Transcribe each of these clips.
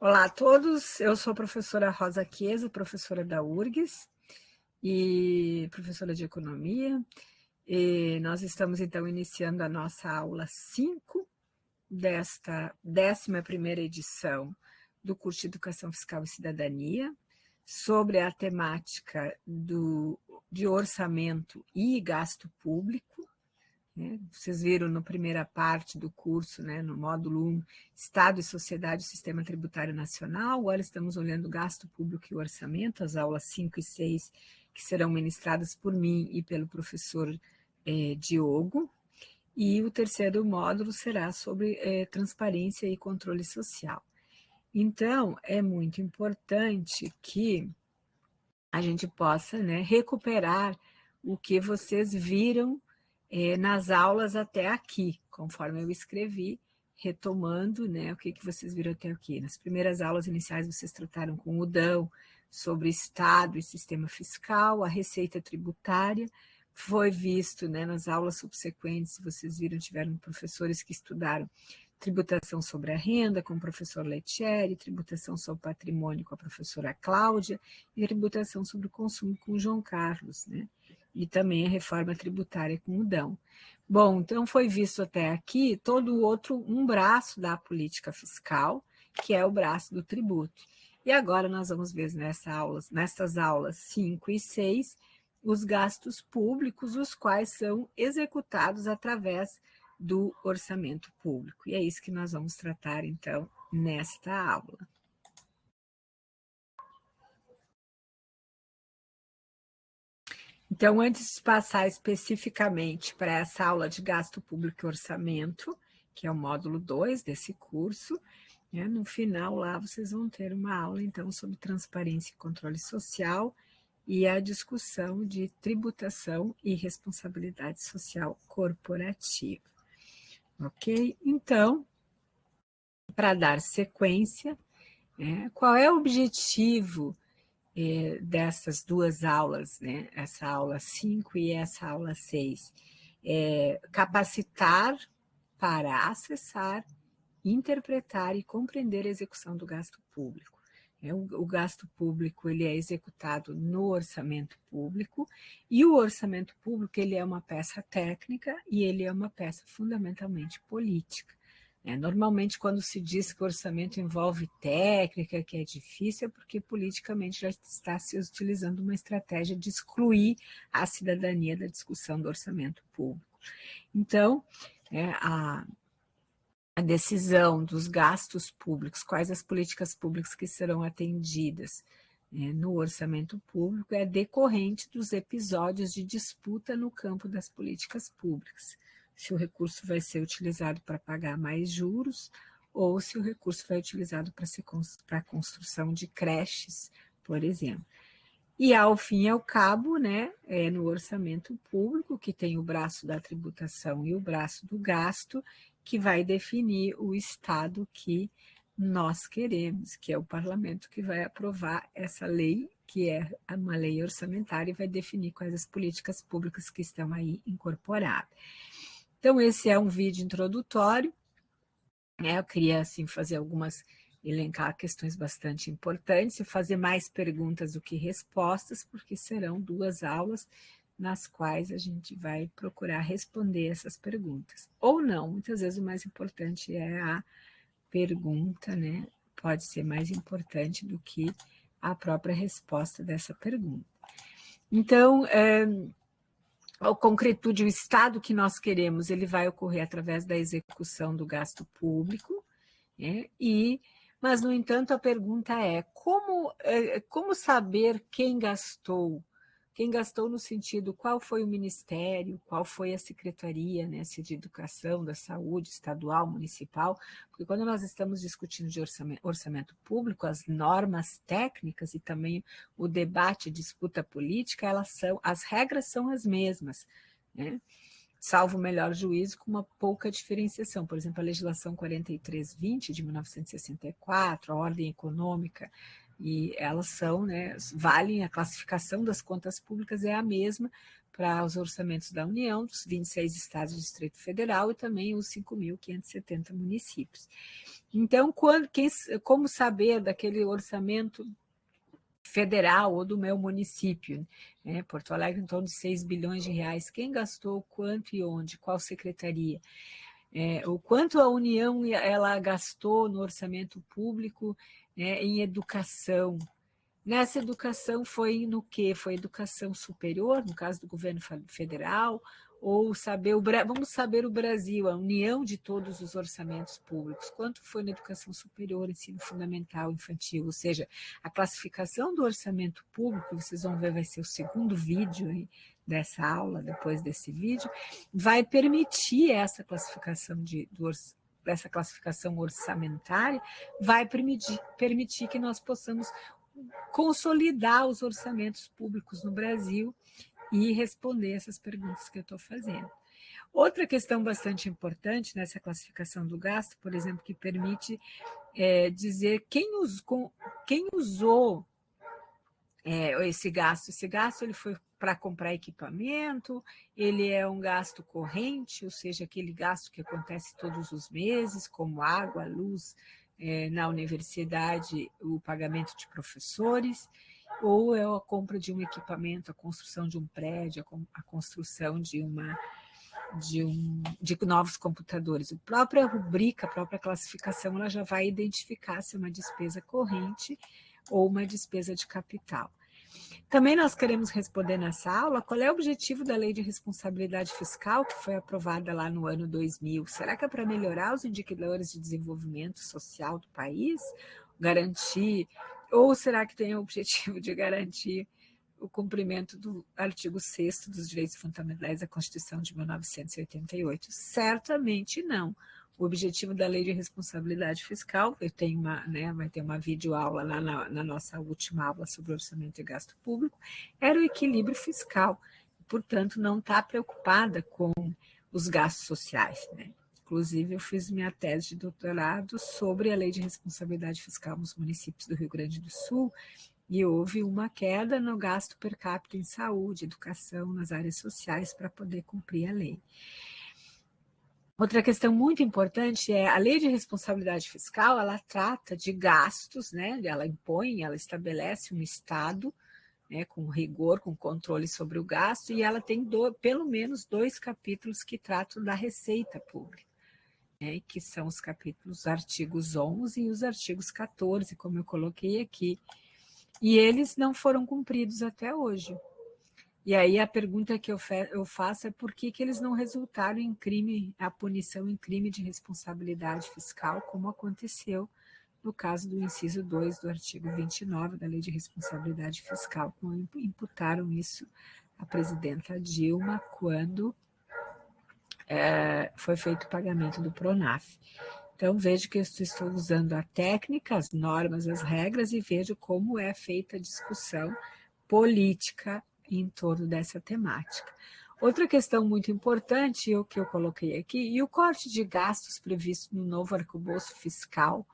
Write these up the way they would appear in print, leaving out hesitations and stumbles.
Olá a todos, eu sou a professora Rosa Chiesa, professora da URGS e professora de Economia, e nós estamos então iniciando a nossa aula 5 desta 11ª edição do curso de Educação Fiscal e Cidadania, sobre a temática de orçamento e gasto público. Vocês viram na primeira parte do curso, no módulo 1, Estado e Sociedade e Sistema Tributário Nacional. Agora estamos olhando gasto público e orçamento, as aulas 5 e 6, que serão ministradas por mim e pelo professor Diogo. E o terceiro módulo será sobre transparência e controle social. Então, é muito importante que a gente possa recuperar o que vocês viram nas aulas até aqui, conforme eu escrevi, retomando o que vocês viram até aqui. Nas primeiras aulas iniciais vocês trataram com o Dão sobre Estado e sistema fiscal, a receita tributária. Foi visto nas aulas subsequentes, vocês viram, tiveram professores que estudaram tributação sobre a renda com o professor Letieri, tributação sobre o patrimônio com a professora Cláudia e tributação sobre o consumo com o João Carlos, e também a reforma tributária com o Dão. Bom, então foi visto até aqui todo o outro, um braço da política fiscal, que é o braço do tributo. E agora nós vamos ver nessas aulas 5 e 6, os gastos públicos, os quais são executados através do orçamento público. E é isso que nós vamos tratar, então, nesta aula. Então, antes de passar especificamente para essa aula de gasto público e orçamento, que é o módulo 2 desse curso, no final lá vocês vão ter uma aula, então, sobre transparência e controle social e a discussão de tributação e responsabilidade social corporativa. Ok? Então, para dar sequência, qual é o objetivo dessas duas aulas, essa aula 5 e essa aula 6? Capacitar para acessar, interpretar e compreender a execução do gasto público. O gasto público ele é executado no orçamento público, e o orçamento público ele é uma peça técnica e ele é uma peça fundamentalmente política. Normalmente, quando se diz que o orçamento envolve técnica, que é difícil, é porque politicamente já está se utilizando uma estratégia de excluir a cidadania da discussão do orçamento público. Então, a decisão dos gastos públicos, quais as políticas públicas que serão atendidas no orçamento público, é decorrente dos episódios de disputa no campo das políticas públicas. Se o recurso vai ser utilizado para pagar mais juros, ou se o recurso vai utilizado para a construção de creches, por exemplo. E, ao fim e ao cabo, no orçamento público, que tem o braço da tributação e o braço do gasto, que vai definir o estado que nós queremos, que é o parlamento que vai aprovar essa lei, que é uma lei orçamentária, e vai definir quais as políticas públicas que estão aí incorporadas. Então, esse é um vídeo introdutório. Eu queria, assim, elencar questões bastante importantes e fazer mais perguntas do que respostas, porque serão duas aulas nas quais a gente vai procurar responder essas perguntas. Ou não, muitas vezes o mais importante é a pergunta, pode ser mais importante do que a própria resposta dessa pergunta. Então, a concretude, o estado que nós queremos, ele vai ocorrer através da execução do gasto público, mas, no entanto, a pergunta é como saber quem gastou? Quem gastou no sentido, qual foi o ministério, qual foi a secretaria, se de educação, da saúde, estadual, municipal, porque quando nós estamos discutindo de orçamento público, as normas técnicas e também o debate, disputa política, as regras são as mesmas, salvo o melhor juízo, com uma pouca diferenciação. Por exemplo, a legislação 4320 de 1964, a ordem econômica, e elas valem, a classificação das contas públicas é a mesma, para os orçamentos da União, dos 26 estados do Distrito Federal e também os 5.570 municípios. Então, como saber daquele orçamento federal ou do meu município, né? Porto Alegre em torno de 6 bilhões de reais, quem gastou, quanto e onde, qual secretaria? O quanto a União ela gastou no orçamento público, né, em educação. Nessa educação foi no quê? Foi educação superior, no caso do governo federal, ou vamos saber o Brasil, a união de todos os orçamentos públicos, quanto foi na educação superior, ensino fundamental, infantil, ou seja, a classificação do orçamento público, vocês vão ver, vai ser o segundo vídeo aí dessa aula, depois desse vídeo, vai permitir essa classificação dessa classificação orçamentária, vai permitir que nós possamos consolidar os orçamentos públicos no Brasil e responder essas perguntas que eu estou fazendo. Outra questão bastante importante nessa classificação do gasto, por exemplo, que permite dizer quem usou esse gasto. Esse gasto ele foi para comprar equipamento, ele é um gasto corrente, ou seja, aquele gasto que acontece todos os meses, como água, luz, na universidade, o pagamento de professores, ou é a compra de um equipamento, a construção de um prédio, a construção de novos computadores. A própria rubrica, a própria classificação, ela já vai identificar se é uma despesa corrente ou uma despesa de capital. Também nós queremos responder nessa aula qual é o objetivo da Lei de Responsabilidade Fiscal, que foi aprovada lá no ano 2000. Será que é para melhorar os indicadores de desenvolvimento social do país? Garantir? Ou será que tem o objetivo de garantir o cumprimento do artigo 6º dos direitos fundamentais da Constituição de 1988? Certamente não. O objetivo da Lei de Responsabilidade Fiscal, vai ter uma videoaula lá na nossa última aula sobre orçamento e gasto público, era o equilíbrio fiscal. Portanto, não está preocupada com os gastos sociais, né? Inclusive, eu fiz minha tese de doutorado sobre a Lei de Responsabilidade Fiscal nos municípios do Rio Grande do Sul, e houve uma queda no gasto per capita em saúde, educação, nas áreas sociais, para poder cumprir a lei. Outra questão muito importante é a Lei de Responsabilidade Fiscal, ela trata de gastos, né? Ela impõe, ela estabelece um estado, né, com rigor, com controle sobre o gasto, e ela tem pelo menos 2 capítulos que tratam da receita pública, né, que são os capítulos artigos 11 e os artigos 14, como eu coloquei aqui, e eles não foram cumpridos até hoje. E aí a pergunta que eu faço é por que eles não resultaram em crime, a punição em crime de responsabilidade fiscal, como aconteceu no caso do inciso 2 do artigo 29 da Lei de Responsabilidade Fiscal, como imputaram isso à presidenta Dilma quando foi feito o pagamento do PRONAF. Então, vejo que eu estou usando a técnica, as normas, as regras, e vejo como é feita a discussão política em torno dessa temática. Outra questão muito importante, o que eu coloquei aqui, e o corte de gastos previsto no novo arcabouço fiscal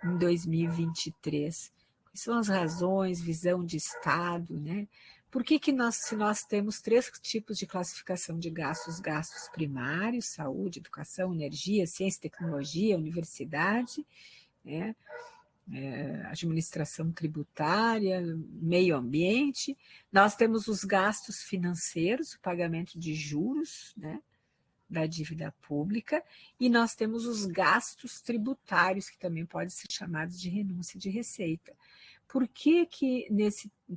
em 2023. Quais são as razões, visão de Estado, né? Por que se nós temos 3 tipos de classificação de gastos, gastos primários, saúde, educação, energia, ciência e tecnologia, universidade, né? Administração tributária, meio ambiente, nós temos os gastos financeiros, o pagamento de juros, né, da dívida pública, e nós temos os gastos tributários, que também podem ser chamados de renúncia de receita. Por que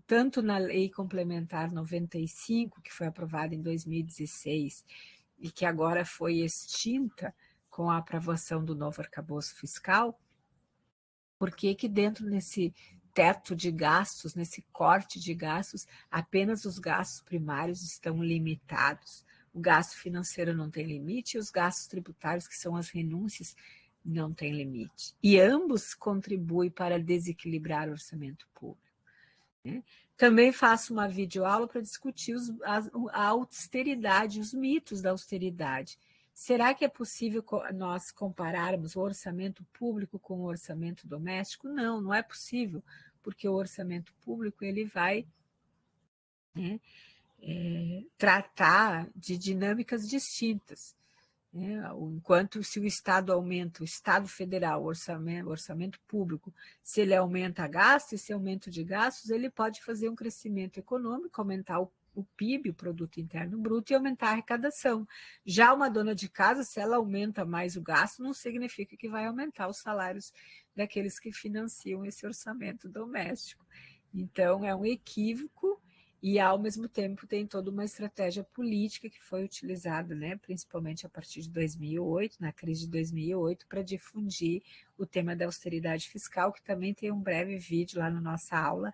tanto na Lei Complementar 95, que foi aprovada em 2016, e que agora foi extinta com a aprovação do novo arcabouço fiscal, por que dentro desse teto de gastos, nesse corte de gastos, apenas os gastos primários estão limitados? O gasto financeiro não tem limite e os gastos tributários, que são as renúncias, não têm limite. E ambos contribuem para desequilibrar o orçamento público, né? Também faço uma videoaula para discutir a austeridade, os mitos da austeridade. Será que é possível nós compararmos o orçamento público com o orçamento doméstico? Não, não é possível, porque o orçamento público ele vai, né, tratar de dinâmicas distintas. Enquanto se o Estado aumenta, o Estado federal, o orçamento público, se ele aumenta gasto, esse aumento de gastos, ele pode fazer um crescimento econômico, aumentar o PIB, o Produto Interno Bruto, e aumentar a arrecadação. Já uma dona de casa, se ela aumenta mais o gasto, não significa que vai aumentar os salários daqueles que financiam esse orçamento doméstico. Então, é um equívoco. E, ao mesmo tempo, tem toda uma estratégia política que foi utilizada, né, principalmente a partir de 2008, na crise de 2008, para difundir o tema da austeridade fiscal, que também tem um breve vídeo lá na nossa aula,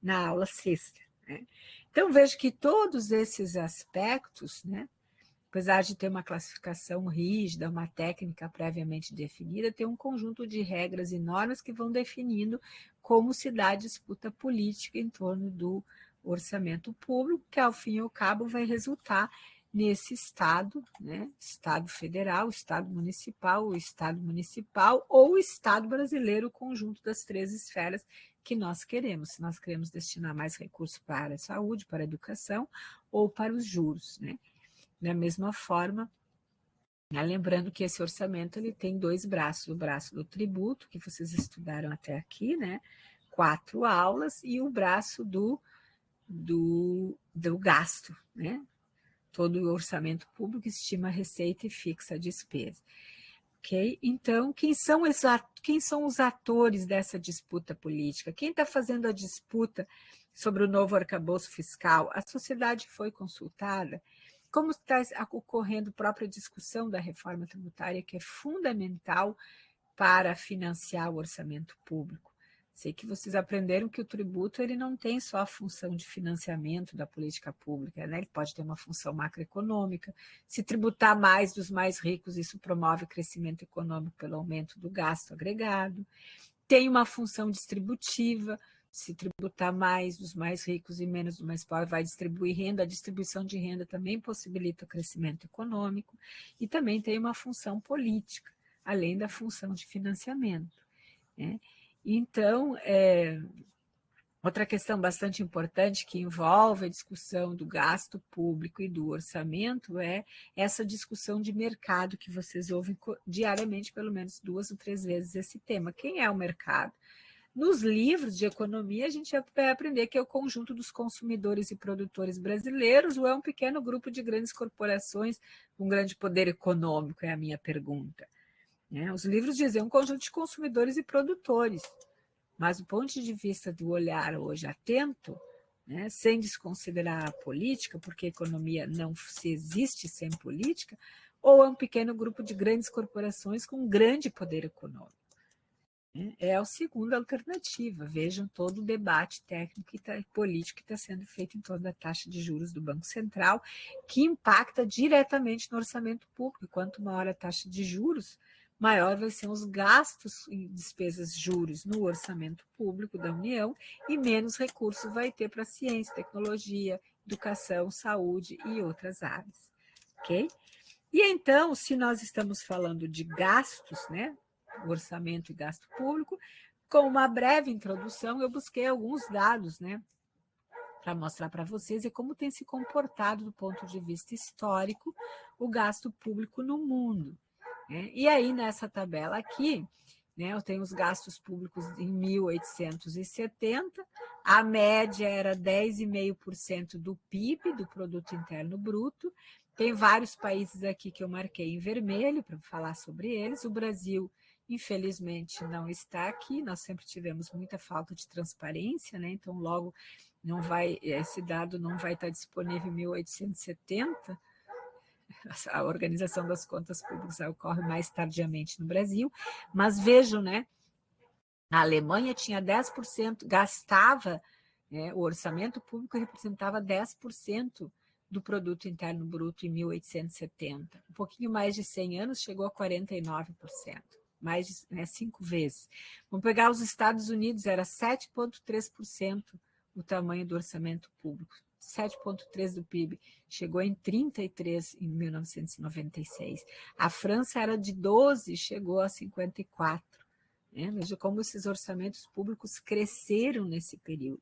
na aula 6ª. Né? Então, vejo que todos esses aspectos, né, apesar de ter uma classificação rígida, uma técnica previamente definida, tem um conjunto de regras e normas que vão definindo como se dá a disputa política em torno do orçamento público, que ao fim e ao cabo vai resultar nesse Estado, né? Estado federal, Estado municipal, o Estado municipal ou o Estado brasileiro, o conjunto das 3 esferas que nós queremos. Se nós queremos destinar mais recursos para a saúde, para a educação ou para os juros, né? Da mesma forma, lembrando que esse orçamento ele tem 2 braços, o braço do tributo, que vocês estudaram até aqui, né? 4 aulas, e o braço do gasto, né? Todo o orçamento público estima a receita e fixa a despesa. Ok? Então, quem são os atores dessa disputa política? Quem está fazendo a disputa sobre o novo arcabouço fiscal? A sociedade foi consultada? Como está ocorrendo a própria discussão da reforma tributária, que é fundamental para financiar o orçamento público? Sei que vocês aprenderam que o tributo ele não tem só a função de financiamento da política pública, né? Ele pode ter uma função macroeconômica. Se tributar mais dos mais ricos, isso promove crescimento econômico pelo aumento do gasto agregado. Tem uma função distributiva. Se tributar mais dos mais ricos e menos dos mais pobres, vai distribuir renda. A distribuição de renda também possibilita o crescimento econômico. E também tem uma função política, além da função de financiamento, né? Então, outra questão bastante importante que envolve a discussão do gasto público e do orçamento é essa discussão de mercado que vocês ouvem diariamente, pelo menos 2 ou 3 vezes esse tema. Quem é o mercado? Nos livros de economia, a gente vai aprender que é o conjunto dos consumidores e produtores brasileiros ou é um pequeno grupo de grandes corporações com grande poder econômico, é a minha pergunta. Os livros dizem um conjunto de consumidores e produtores, mas do ponto de vista do olhar hoje atento, né, sem desconsiderar a política, porque a economia não se existe sem política, ou é um pequeno grupo de grandes corporações com grande poder econômico. É a segunda alternativa. Vejam todo o debate técnico e político que está sendo feito em torno da taxa de juros do Banco Central, que impacta diretamente no orçamento público. Quanto maior a taxa de juros, maior vai ser os gastos em despesas de juros no orçamento público da União e menos recurso vai ter para ciência, tecnologia, educação, saúde e outras áreas. Ok? E então, se nós estamos falando de gastos, né? Orçamento e gasto público, com uma breve introdução, eu busquei alguns dados, né, para mostrar para vocês e como tem se comportado do ponto de vista histórico o gasto público no mundo. Né? E aí, nessa tabela aqui, né, eu tenho os gastos públicos em 1870, a média era 10,5% do PIB, do Produto Interno Bruto. Tem vários países aqui que eu marquei em vermelho para falar sobre eles. O Brasil, infelizmente, não está aqui. Nós sempre tivemos muita falta de transparência, né? Então, logo esse dado não vai estar disponível em 1870. A organização das contas públicas ocorre mais tardiamente no Brasil, mas vejam, né? A Alemanha tinha 10%, gastava, né, o orçamento público representava 10% do Produto Interno Bruto em 1870. Um pouquinho mais de 100 anos, chegou a 49%, mais de 5 vezes. Vamos pegar os Estados Unidos, era 7,3% o tamanho do orçamento público. 7,3% do PIB, chegou em 33% em 1996. A França era de 12%, chegou a 54%. né? Veja como esses orçamentos públicos cresceram nesse período.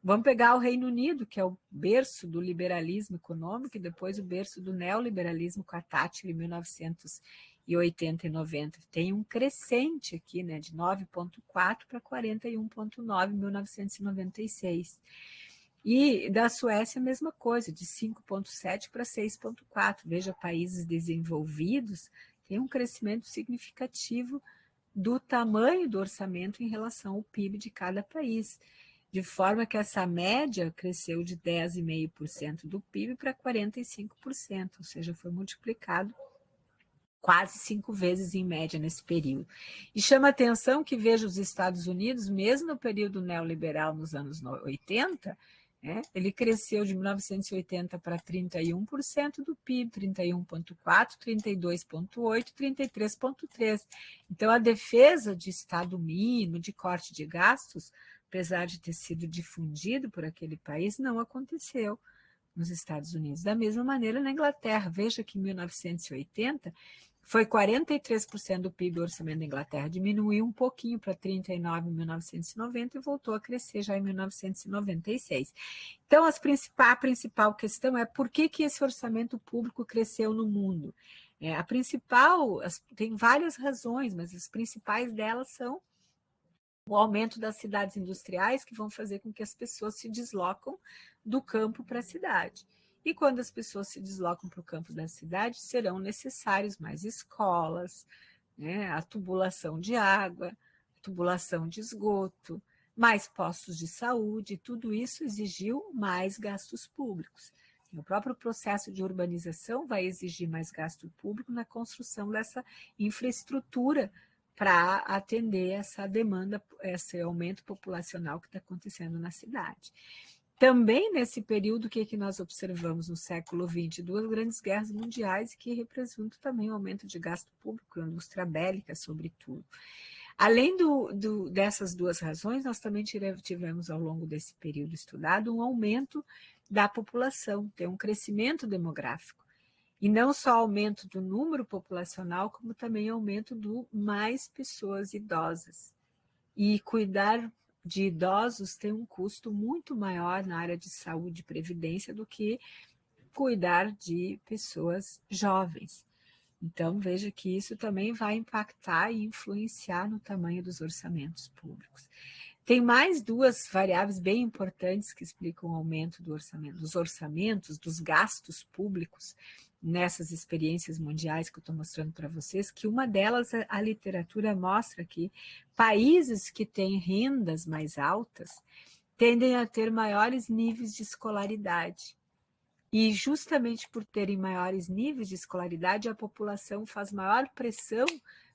Vamos pegar o Reino Unido, que é o berço do liberalismo econômico, e depois o berço do neoliberalismo com a Thatcher em 1980 e 90. Tem um crescente aqui, né, de 9,4 para 41,9 em 1996. E da Suécia a mesma coisa, de 5,7 para 6,4. Veja, países desenvolvidos têm um crescimento significativo do tamanho do orçamento em relação ao PIB de cada país, de forma que essa média cresceu de 10,5% do PIB para 45%, ou seja, foi multiplicado quase 5 vezes em média nesse período. E chama a atenção que veja os Estados Unidos, mesmo no período neoliberal nos anos 80, ele cresceu de 1980 para 31% do PIB, 31,4%, 32,8%, 33,3%. Então, a defesa de Estado mínimo, de corte de gastos, apesar de ter sido difundido por aquele país, não aconteceu nos Estados Unidos. Da mesma maneira, na Inglaterra, veja que em 1980 foi 43% do PIB do orçamento da Inglaterra, diminuiu um pouquinho para 39% em 1990 e voltou a crescer já em 1996. Então, a principal questão é por que esse orçamento público cresceu no mundo? Tem várias razões, mas as principais delas são o aumento das cidades industriais, que vão fazer com que as pessoas se deslocam do campo para a cidade. E quando as pessoas se deslocam para o campo da cidade, serão necessários mais escolas, né, a tubulação de água, a tubulação de esgoto, mais postos de saúde, tudo isso exigiu mais gastos públicos. O próprio processo de urbanização vai exigir mais gasto público na construção dessa infraestrutura para atender essa demanda, esse aumento populacional que está acontecendo na cidade. Também nesse período, o que nós observamos no século XX? 2 grandes guerras mundiais que representam também o aumento de gasto público, a indústria bélica, sobretudo. Além dessas 2 razões, nós também tivemos, ao longo desse período estudado, um aumento da população, tem um crescimento demográfico. E não só aumento do número populacional, como também aumento do mais pessoas idosas. E cuidar de idosos tem um custo muito maior na área de saúde e previdência do que cuidar de pessoas jovens. Então, veja que isso também vai impactar e influenciar no tamanho dos orçamentos públicos. Tem mais 2 variáveis bem importantes que explicam o aumento dos orçamentos, dos gastos públicos nessas experiências mundiais que eu estou mostrando para vocês, que uma delas, a literatura mostra que países que têm rendas mais altas tendem a ter maiores níveis de escolaridade. E justamente por terem maiores níveis de escolaridade, a população faz maior pressão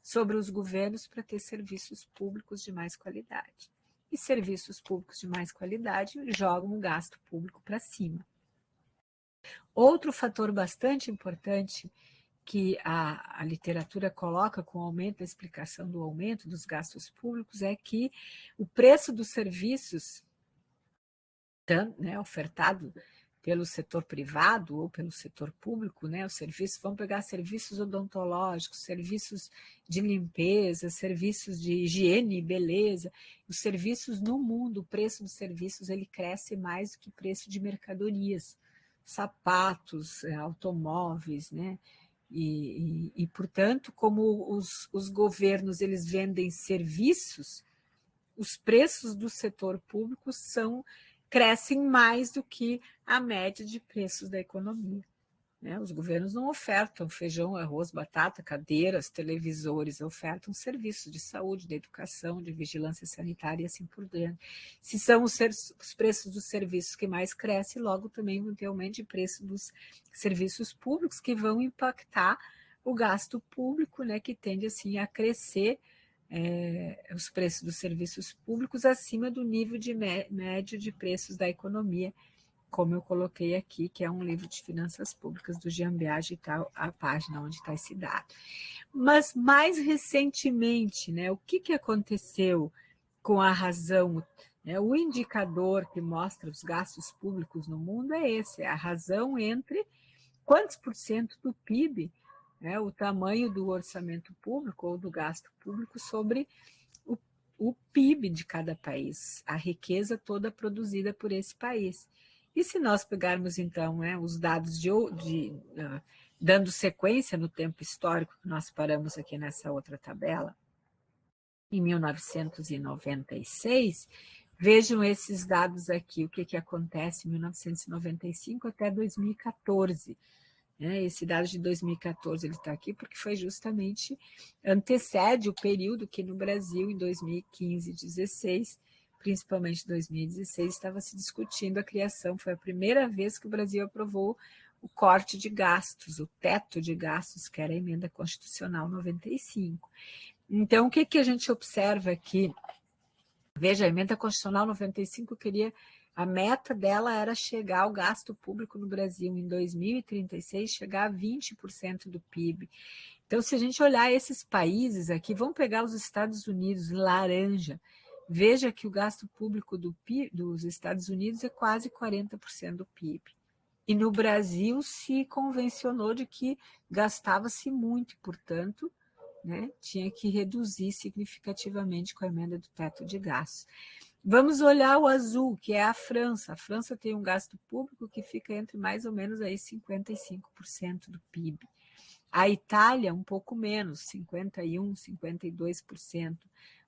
sobre os governos para ter serviços públicos de mais qualidade. E serviços públicos de mais qualidade jogam o gasto público para cima. Outro fator bastante importante que a literatura coloca com o aumento, a explicação do aumento dos gastos públicos é que o preço dos serviços, né, ofertado pelo setor privado ou pelo setor público, né, os serviços, vamos pegar serviços odontológicos, serviços de limpeza, serviços de higiene e beleza, os serviços no mundo, o preço dos serviços ele cresce mais do que o preço de mercadorias, sapatos, automóveis, né, e portanto, como os governos eles vendem serviços, os preços do setor público crescem mais do que a média de preços da economia. Né? Os governos não ofertam feijão, arroz, batata, cadeiras, televisores, ofertam serviços de saúde, de educação, de vigilância sanitária e assim por diante. Se são os preços dos serviços que mais crescem, logo também vão ter aumento de preço dos serviços públicos que vão impactar o gasto público, né, que tende assim a crescer os preços dos serviços públicos acima do nível de médio de preços da economia, como eu coloquei aqui, que é um livro de finanças públicas do Jean Biagi, tá, a página onde está esse dado. Mas, mais recentemente, né, o que aconteceu com a razão? O indicador que mostra os gastos públicos no mundo é esse, é a razão entre quantos por cento do PIB, o tamanho do orçamento público ou do gasto público sobre o o PIB de cada país, a riqueza toda produzida por esse país. E se nós pegarmos, então, os dados dando sequência no tempo histórico, que nós paramos aqui nessa outra tabela, em 1996, vejam esses dados aqui, o que acontece em 1995 até 2014. Esse dado de 2014 ele está aqui porque foi justamente, antecede o período que no Brasil, em 2015 e 2016, principalmente 2016, estava se discutindo a criação, foi a primeira vez que o Brasil aprovou o corte de gastos, o teto de gastos, que era a emenda constitucional 95. Então, o que a gente observa aqui? Veja, a emenda constitucional 95 a meta dela era chegar ao gasto público no Brasil em 2036, chegar a 20% do PIB. Então, se a gente olhar esses países aqui, vamos pegar os Estados Unidos, laranja, veja que o gasto público dos Estados Unidos é quase 40% do PIB. E no Brasil se convencionou de que gastava-se muito, portanto, tinha que reduzir significativamente com a emenda do teto de gastos. Vamos olhar o azul, que é a França. A França tem um gasto público que fica entre mais ou menos aí 55% do PIB. A Itália, um pouco menos, 51%, 52%.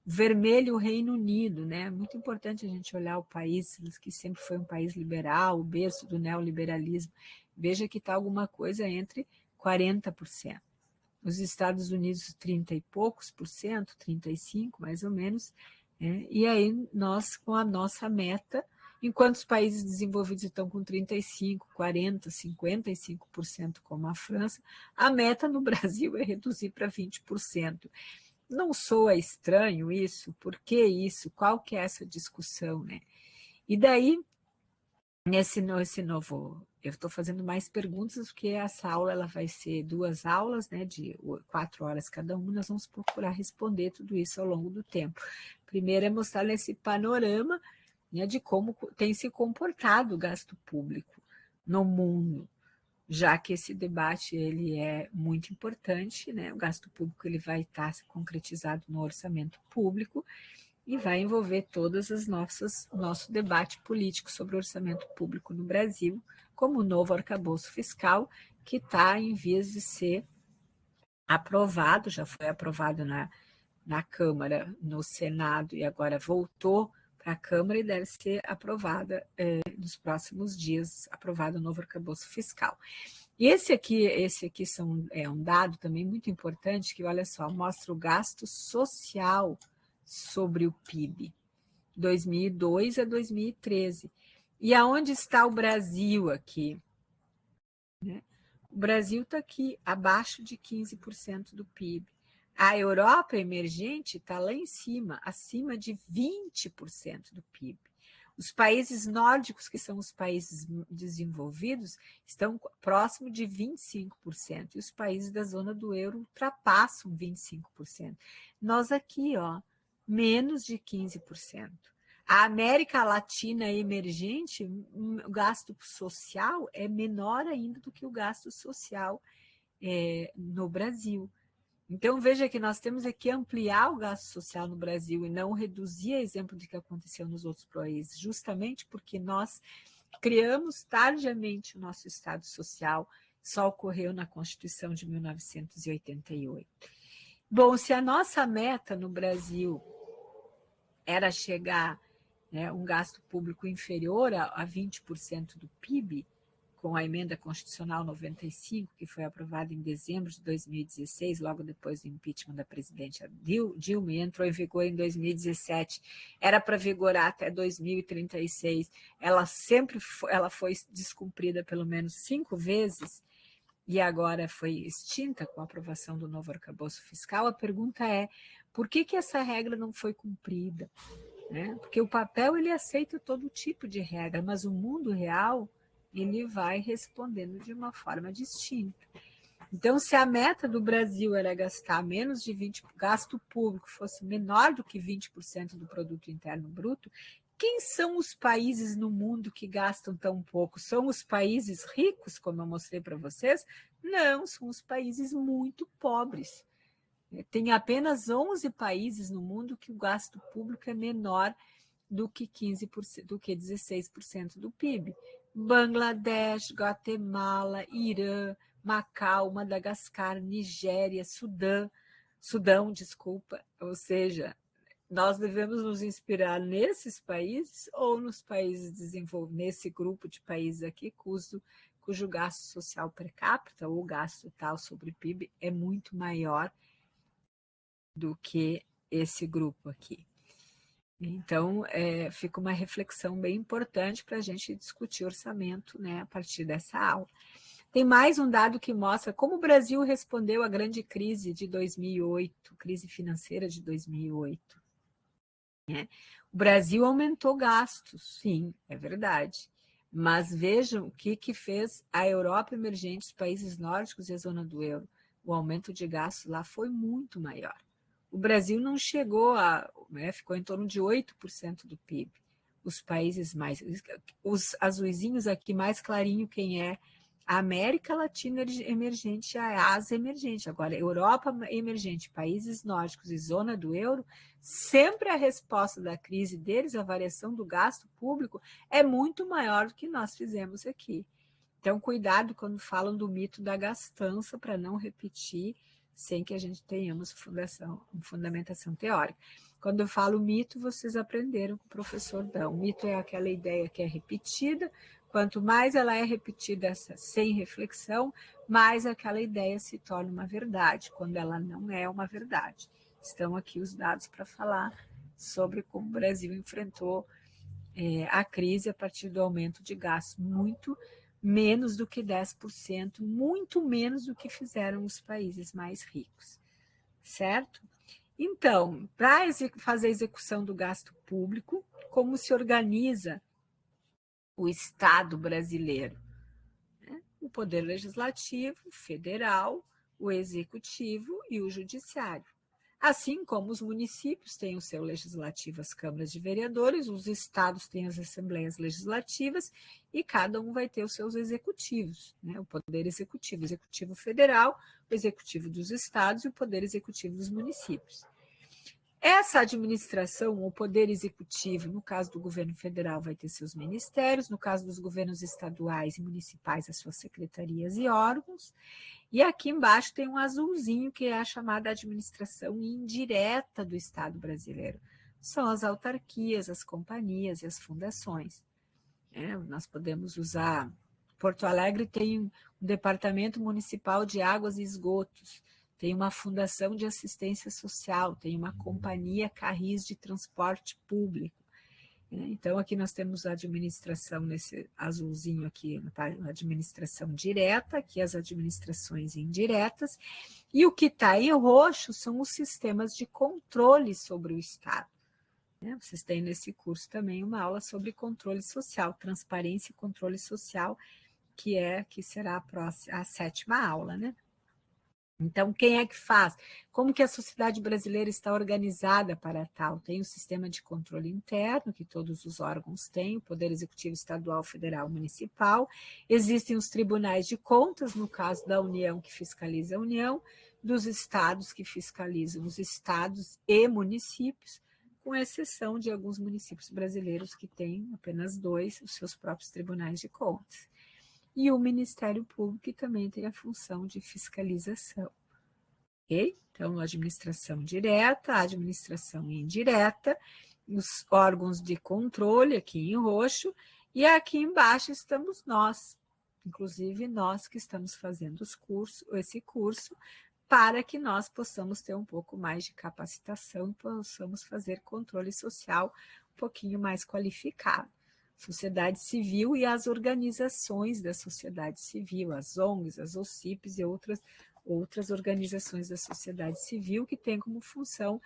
Vermelho, o Reino Unido, Muito importante a gente olhar o país, que sempre foi um país liberal, o berço do neoliberalismo. Veja que está alguma coisa entre 40%. Os Estados Unidos, 30 e poucos por cento, 35 mais ou menos, e aí nós com a nossa meta, enquanto os países desenvolvidos estão com 35, 40, 55%, como a França, a meta no Brasil é reduzir para 20%. Não soa estranho isso? Por que isso? Qual que é essa discussão? E daí, nesse novo, eu estou fazendo mais perguntas, porque essa aula ela vai ser 2 aulas, de 4 horas cada uma, nós vamos procurar responder tudo isso ao longo do tempo. Primeiro é mostrar esse panorama de como tem se comportado o gasto público no mundo, já que esse debate ele é muito importante, o gasto público ele vai estar concretizado no orçamento público, e vai envolver todas as nosso debate político sobre o orçamento público no Brasil, como o novo arcabouço fiscal, que está em vias de ser aprovado, já foi aprovado na Câmara, no Senado, e agora voltou para a Câmara e deve ser aprovada nos próximos dias, aprovado o novo arcabouço fiscal. E esse aqui é um dado também muito importante, que, olha só, mostra o gasto social sobre o PIB, 2002 a 2013. E aonde está o Brasil aqui? O Brasil está aqui, abaixo de 15% do PIB. A Europa emergente está lá em cima, acima de 20% do PIB. Os países nórdicos, que são os países desenvolvidos, estão próximo de 25%, e os países da zona do euro ultrapassam 25%. Nós aqui, menos de 15%. A América Latina emergente, o gasto social é menor ainda do que o gasto social no Brasil. Então, veja que nós temos que ampliar o gasto social no Brasil e não reduzir, a exemplo do que aconteceu nos outros países, justamente porque nós criamos tardiamente o nosso Estado Social, só ocorreu na Constituição de 1988. Bom, se a nossa meta no Brasil era chegar um gasto público inferior a 20% do PIB, com a emenda constitucional 95, que foi aprovada em dezembro de 2016, logo depois do impeachment da presidente Dilma, e entrou em vigor em 2017, era para vigorar até 2036, ela foi descumprida pelo menos 5 vezes, e agora foi extinta com a aprovação do novo arcabouço fiscal. A pergunta é, por que essa regra não foi cumprida? Porque o papel ele aceita todo tipo de regra, mas o mundo real ele vai respondendo de uma forma distinta. Então, se a meta do Brasil era gastar menos de 20%, gasto público fosse menor do que 20% do produto interno bruto, quem são os países no mundo que gastam tão pouco? São os países ricos, como eu mostrei para vocês? Não, são os países muito pobres. Tem apenas 11 países no mundo que o gasto público é menor do que 15%, do que 16% do PIB. Bangladesh, Guatemala, Irã, Macau, Madagascar, Nigéria, Sudão, desculpa, ou seja, nós devemos nos inspirar nesses países ou nos países desenvolvidos, nesse grupo de países aqui, cujo gasto social per capita, ou gasto total sobre PIB, é muito maior do que esse grupo aqui. Então, fica uma reflexão bem importante para a gente discutir orçamento, né, a partir dessa aula. Tem mais um dado que mostra como o Brasil respondeu à grande crise de 2008, crise financeira de 2008. Né? O Brasil aumentou gastos, sim, é verdade. Mas vejam o que fez a Europa emergente, os países nórdicos e a zona do euro. O aumento de gastos lá foi muito maior. O Brasil não chegou ficou em torno de 8% do PIB. Os países mais, os azuizinhos aqui mais clarinho quem é a América Latina emergente, a Ásia emergente. Agora, Europa emergente, países nórdicos e zona do euro, sempre a resposta da crise deles, a variação do gasto público, é muito maior do que nós fizemos aqui. Então, cuidado quando falam do mito da gastança, para não repetir, sem que a gente tenhamos fundamentação teórica. Quando eu falo mito, vocês aprenderam com o professor Dão. Mito é aquela ideia que é repetida, quanto mais ela é repetida sem reflexão, mais aquela ideia se torna uma verdade, quando ela não é uma verdade. Estão aqui os dados para falar sobre como o Brasil enfrentou a crise a partir do aumento de gastos muito menos do que 10%, muito menos do que fizeram os países mais ricos, certo? Então, para fazer a execução do gasto público, como se organiza o Estado brasileiro? O Poder Legislativo, Federal, o Executivo e o Judiciário. Assim como os municípios têm o seu legislativo, as câmaras de vereadores, os estados têm as assembleias legislativas e cada um vai ter os seus executivos, né? O poder executivo, o executivo federal, o executivo dos estados e o poder executivo dos municípios. Essa administração, o poder executivo, no caso do governo federal, vai ter seus ministérios, no caso dos governos estaduais e municipais, as suas secretarias e órgãos. E aqui embaixo tem um azulzinho, que é a chamada administração indireta do Estado brasileiro. São as autarquias, as companhias e as fundações. Nós podemos usar. Porto Alegre tem um departamento municipal de águas e esgotos, tem uma fundação de assistência social, tem uma companhia Carris de transporte público. Então, aqui nós temos a administração, nesse azulzinho aqui, a administração direta, aqui as administrações indiretas, e o que está em roxo são os sistemas de controle sobre o Estado. Vocês têm nesse curso também uma aula sobre controle social, transparência e controle social, que será a 7ª aula, né? Então, quem é que faz? Como que a sociedade brasileira está organizada para tal? Tem o sistema de controle interno, que todos os órgãos têm, o Poder Executivo Estadual, Federal, Municipal. Existem os tribunais de contas, no caso da União, que fiscaliza a União, dos estados, que fiscalizam os estados e municípios, com exceção de alguns municípios brasileiros que têm apenas 2, os seus próprios tribunais de contas. E o Ministério Público, que também tem a função de fiscalização. Ok? Então, a administração direta, a administração indireta, os órgãos de controle, aqui em roxo, e aqui embaixo estamos nós, inclusive nós que estamos fazendo esse curso, para que nós possamos ter um pouco mais de capacitação e possamos fazer controle social um pouquinho mais qualificado. Sociedade civil e as organizações da sociedade civil, as ONGs, as OCIPs e outras organizações da sociedade civil que têm como função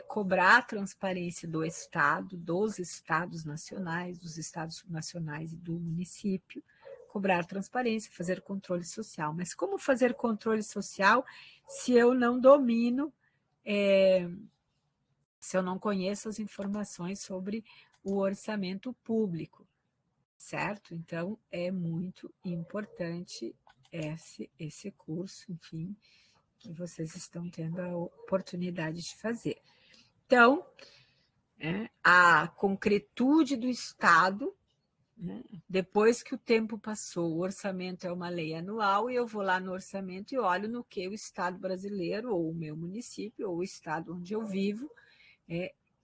cobrar a transparência do Estado, dos estados nacionais, dos estados nacionais e do município, cobrar transparência, fazer controle social. Mas como fazer controle social se eu não domino, se eu não conheço as informações sobre o orçamento público, certo? Então, é muito importante esse curso, enfim, que vocês estão tendo a oportunidade de fazer. Então, a concretude do Estado, depois que o tempo passou, o orçamento é uma lei anual e eu vou lá no orçamento e olho no que o Estado brasileiro, ou o meu município, ou o Estado onde eu vivo,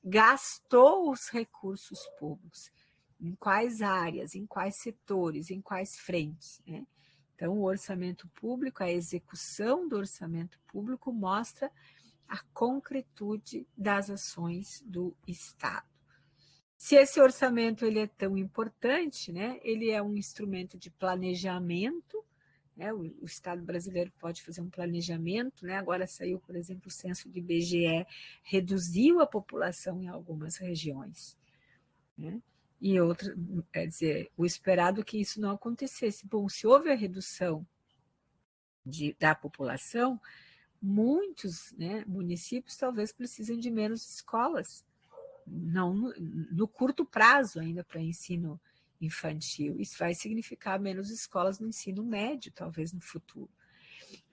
gastou os recursos públicos, em quais áreas, em quais setores, em quais frentes. Então, o orçamento público, a execução do orçamento público mostra a concretude das ações do Estado. Se esse orçamento ele é tão importante, ele é um instrumento de planejamento, o Estado brasileiro pode fazer um planejamento, agora saiu, por exemplo, o censo do IBGE, reduziu a população em algumas regiões. E outra, quer dizer, o esperado é que isso não acontecesse. Bom, se houve a redução da população, muitos municípios talvez precisem de menos escolas, não no curto prazo ainda para ensino infantil. Isso vai significar menos escolas no ensino médio, talvez no futuro.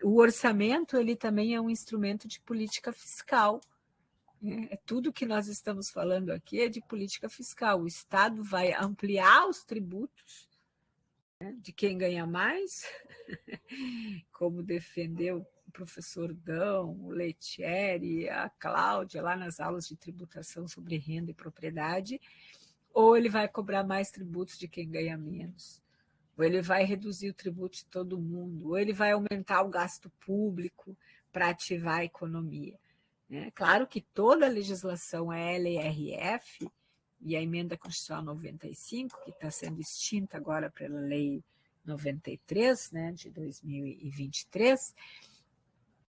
O orçamento ele também é um instrumento de política fiscal. Tudo que nós estamos falando aqui é de política fiscal. O Estado vai ampliar os tributos de quem ganha mais, como defendeu o professor Dão, o Lettieri, a Cláudia, lá nas aulas de tributação sobre renda e propriedade, ou ele vai cobrar mais tributos de quem ganha menos, ou ele vai reduzir o tributo de todo mundo, ou ele vai aumentar o gasto público para ativar a economia. Claro que toda a legislação, a LRF e a Emenda Constitucional 95, que está sendo extinta agora pela Lei 93, de 2023,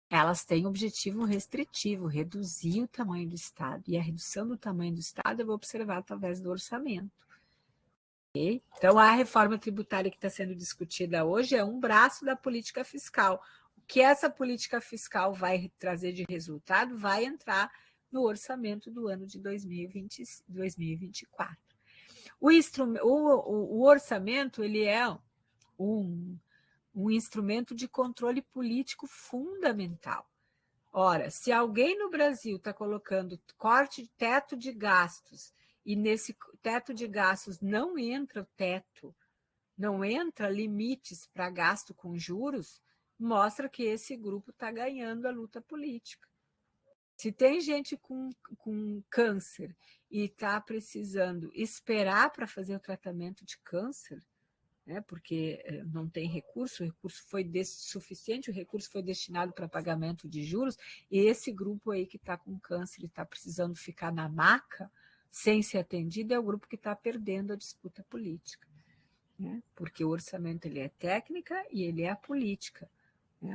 elas têm objetivo restritivo, reduzir o tamanho do Estado. E a redução do tamanho do Estado eu vou observar através do orçamento. Okay? Então, a reforma tributária que está sendo discutida hoje é um braço da política fiscal. O que essa política fiscal vai trazer de resultado vai entrar no orçamento do ano de 2024. O orçamento ele é um instrumento de controle político fundamental. Ora, se alguém no Brasil está colocando corte de teto de gastos e nesse teto de gastos não entra o teto, não entra limites para gasto com juros, mostra que esse grupo está ganhando a luta política. Se tem gente com câncer e está precisando esperar para fazer o tratamento de câncer, porque não tem recurso, o recurso foi suficiente, o recurso foi destinado para pagamento de juros, e esse grupo aí que está com câncer e está precisando ficar na maca, sem ser atendido, é o grupo que está perdendo a disputa política. Porque o orçamento ele é técnica e ele é a política.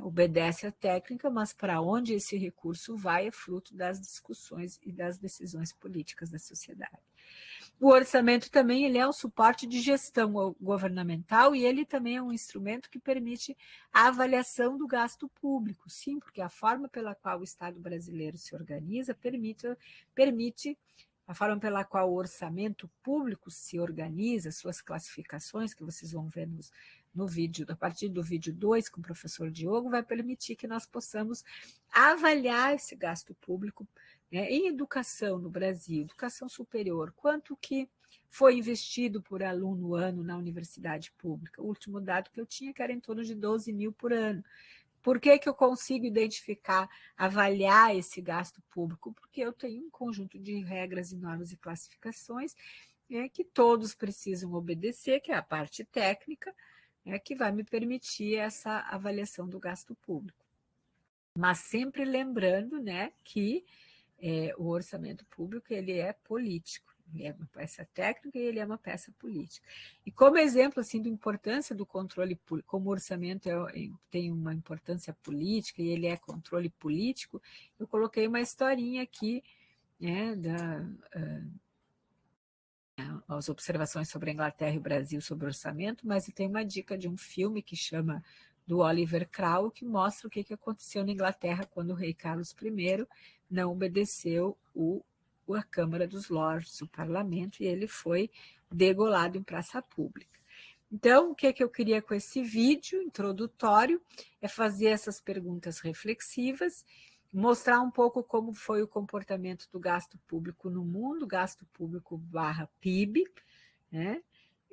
Obedece à técnica, mas para onde esse recurso vai é fruto das discussões e das decisões políticas da sociedade. O orçamento também ele é um suporte de gestão governamental e ele também é um instrumento que permite a avaliação do gasto público. Sim, porque a forma pela qual o Estado brasileiro se organiza permite a forma pela qual o orçamento público se organiza, suas classificações, que vocês vão ver no vídeo, a partir do vídeo 2 com o professor Diogo, vai permitir que nós possamos avaliar esse gasto público em educação no Brasil, educação superior, quanto que foi investido por aluno ano na universidade pública. O último dado que eu tinha que era em torno de 12 mil por ano. Por que eu consigo identificar, avaliar esse gasto público? Porque eu tenho um conjunto de regras e normas e classificações que todos precisam obedecer, que é a parte técnica, que vai me permitir essa avaliação do gasto público. Mas sempre lembrando que o orçamento público ele é político. Ele é uma peça técnica e ele é uma peça política. E como exemplo assim, da importância do controle, como o orçamento tem uma importância política e ele é controle político, eu coloquei uma historinha aqui as observações sobre a Inglaterra e o Brasil sobre orçamento, mas tem uma dica de um filme que chama do Oliver Crowell, que mostra o que aconteceu na Inglaterra quando o rei Carlos I não obedeceu a Câmara dos Lordes, o parlamento, e ele foi degolado em praça pública. Então, o que eu queria com esse vídeo introdutório é fazer essas perguntas reflexivas, mostrar um pouco como foi o comportamento do gasto público no mundo, gasto público barra PIB, né?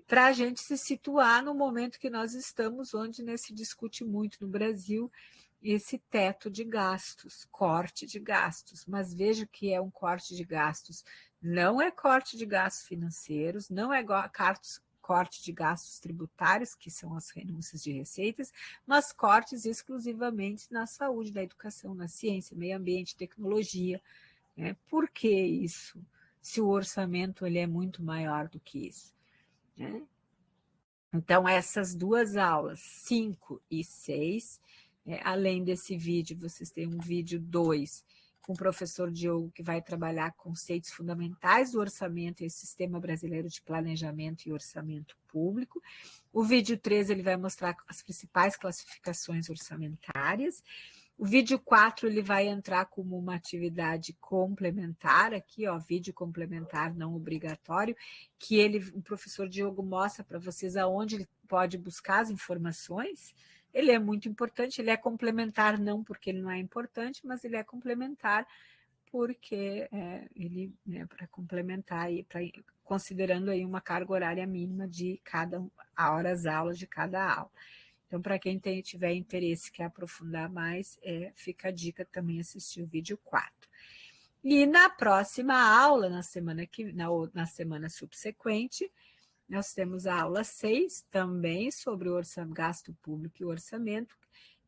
Para a gente se situar no momento que nós estamos, onde se discute muito no Brasil esse teto de gastos, corte de gastos. Mas veja que é um corte de gastos, não é corte de gastos financeiros, não é corte de gastos tributários, que são as renúncias de receitas, mas cortes exclusivamente na saúde, na educação, na ciência, meio ambiente, tecnologia. Né? Por que isso? Se o orçamento ele é muito maior do que isso. Né? Então, essas duas aulas, 5 e 6, além desse vídeo, vocês têm um vídeo 2 com o professor Diogo, que vai trabalhar conceitos fundamentais do orçamento e sistema brasileiro de planejamento e orçamento público. O vídeo 3 ele vai mostrar as principais classificações orçamentárias. O vídeo 4 ele vai entrar como uma atividade complementar, aqui, ó, vídeo complementar não obrigatório, que o professor Diogo mostra para vocês aonde ele pode buscar as informações. Ele é muito importante, ele é complementar não porque ele não é importante, mas ele é complementar porque ele, para complementar, considerando aí uma carga horária mínima de cada horas aulas de cada aula. Então, para quem tiver interesse e quer aprofundar mais, fica a dica também assistir o vídeo 4. E na próxima aula, na semana subsequente, nós temos a aula 6, também sobre o gasto público e o orçamento,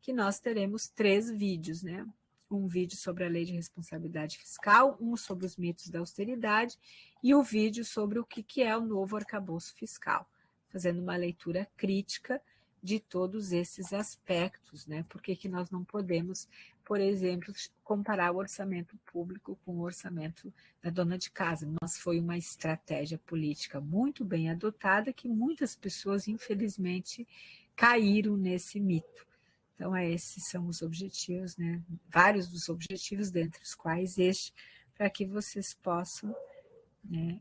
que nós teremos 3 vídeos, né? Um vídeo sobre a lei de responsabilidade fiscal, um sobre os mitos da austeridade e o vídeo sobre o que é o novo arcabouço fiscal, fazendo uma leitura crítica de todos esses aspectos, né? Por que nós não podemos, por exemplo, comparar o orçamento público com o orçamento da dona de casa? Mas foi uma estratégia política muito bem adotada que muitas pessoas, infelizmente, caíram nesse mito. Então, esses são os objetivos, né? Vários dos objetivos, dentre os quais este, para que vocês possam, né,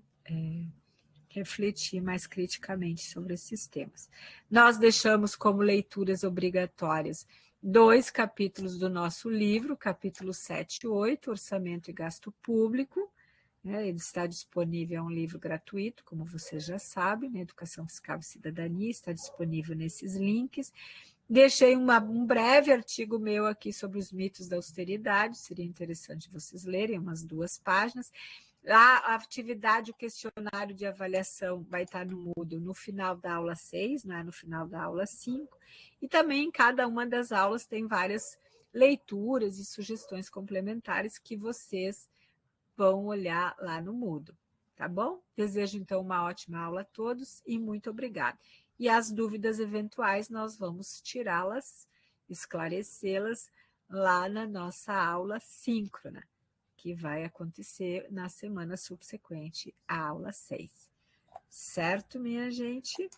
refletir mais criticamente sobre esses temas. Nós deixamos como leituras obrigatórias 2 capítulos do nosso livro, capítulo 7 e 8, Orçamento e Gasto Público. Ele está disponível, é um livro gratuito, como vocês já sabem, né? Educação Fiscal e Cidadania, está disponível nesses links. Deixei um breve artigo meu aqui sobre os mitos da austeridade, seria interessante vocês lerem, umas 2 páginas. A atividade, o questionário de avaliação vai estar no Moodle no final da aula 6, não é no final da aula 5, e também em cada uma das aulas tem várias leituras e sugestões complementares que vocês vão olhar lá no Moodle, tá bom? Desejo, então, uma ótima aula a todos e muito obrigada. E as dúvidas eventuais nós vamos tirá-las, esclarecê-las lá na nossa aula síncrona, que vai acontecer na semana subsequente à aula 6. Certo, minha gente?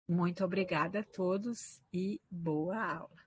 Muito obrigada a todos e boa aula.